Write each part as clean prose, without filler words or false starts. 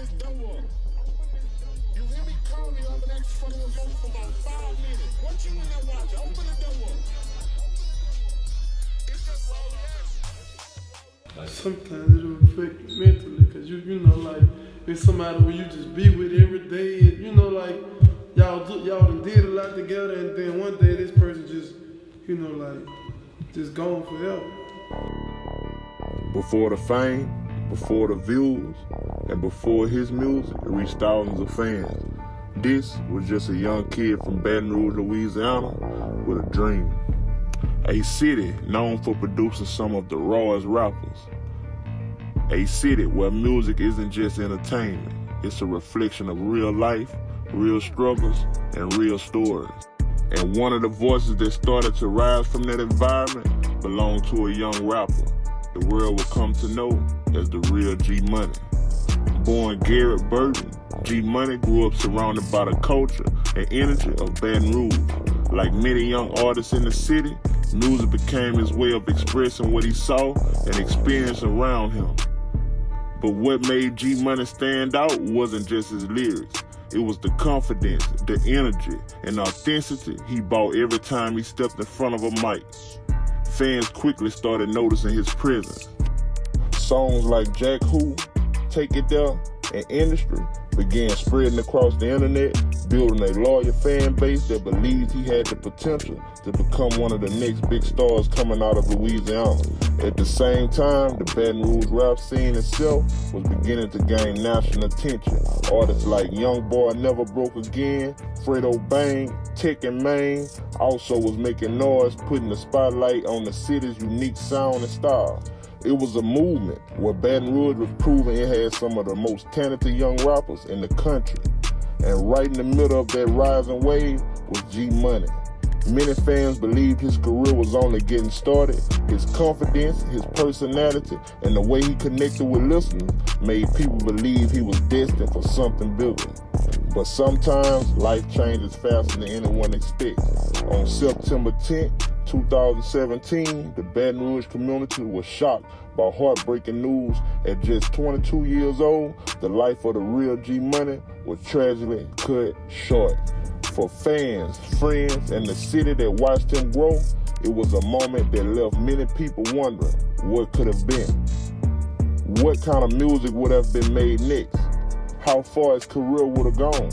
this door up. You hear me calling you? I'm gonna ask you for about 5 minutes. What you in there watching? Open the door up. It's just all that. Sometimes it'll affect you mentally, cause you know, like, it's somebody who you just be with every day, and you know, like, y'all done did a lot together, and then one day this person just, you know, like, just gone forever. Before the fame, before the views, and before his music reached thousands of fans, this was just a young kid from Baton Rouge, Louisiana, with a dream. A city known for producing some of the rawest rappers. A city where music isn't just entertainment, it's a reflection of real life, real struggles, and real stories. And one of the voices that started to rise from that environment belonged to a young rapper the world would come to know as the real G Money. Born Garrett Burton, G Money grew up surrounded by the culture and energy of Baton Rouge. Like many young artists in the city, music became his way of expressing what he saw and experienced around him. But what made G Money stand out wasn't just his lyrics. It was the confidence, the energy, and authenticity he brought every time he stepped in front of a mic. Fans quickly started noticing his presence. Songs like Jack Who, Take It There, and Industry began spreading across the internet, building a loyal fan base that believed he had the potential to become one of the next big stars coming out of Louisiana. At the same time, the Baton Rouge rap scene itself was beginning to gain national attention. Artists like Young Boy Never Broke Again, Fredo Bang, Tech and Maine also was making noise, putting the spotlight on the city's unique sound and style. It was a movement where Baton Rouge was proving it had some of the most talented young rappers in the country. And right in the middle of that rising wave was G Money. Many fans believed his career was only getting started. His confidence, his personality, and the way he connected with listeners made people believe he was destined for something bigger. But sometimes life changes faster than anyone expects. On September 10th, 2017, the Baton Rouge community was shocked by heartbreaking news. At just 22 years old, the life of the real G Money was tragically cut short. For fans, friends, and the city that watched him grow, it was a moment that left many people wondering what could have been. What kind of music would have been made next? How far his career would have gone?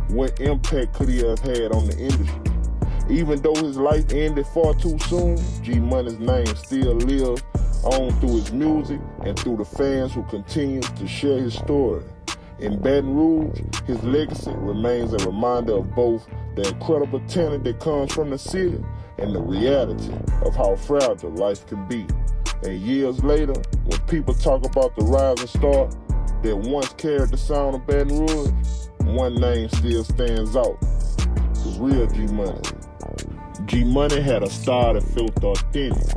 What impact could he have had on the industry? Even though his life ended far too soon, G Money's name still lives on through his music and through the fans who continue to share his story. In Baton Rouge, his legacy remains a reminder of both the incredible talent that comes from the city and the reality of how fragile life can be. And years later, when people talk about the rising star that once carried the sound of Baton Rouge, one name still stands out: the real G Money. G Money had a style that felt authentic.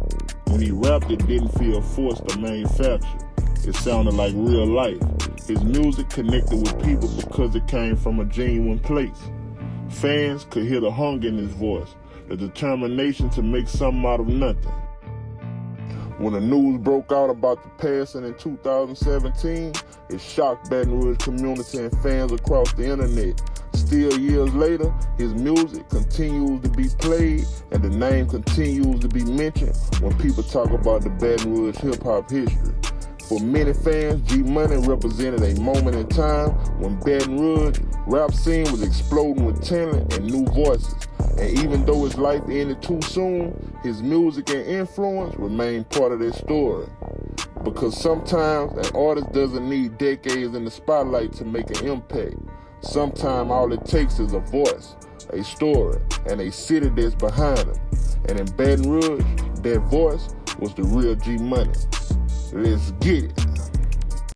When he rapped, it didn't feel forced or manufactured. It sounded like real life. His music connected with people because it came from a genuine place. Fans could hear the hunger in his voice, the determination to make something out of nothing. When the news broke out about the passing in 2017, it shocked Baton Rouge community and fans across the internet. Still years later, his music continues to be played and the name continues to be mentioned when people talk about the Baton Rouge hip-hop history. For many fans, G Money represented a moment in time when Baton Rouge rap scene was exploding with talent and new voices. And even though his life ended too soon, his music and influence remain part of that story. Because sometimes an artist doesn't need decades in the spotlight to make an impact. Sometimes all it takes is a voice, a story, and a city that's behind him. And in Baton Rouge, that voice was the real G Money. Let's get it.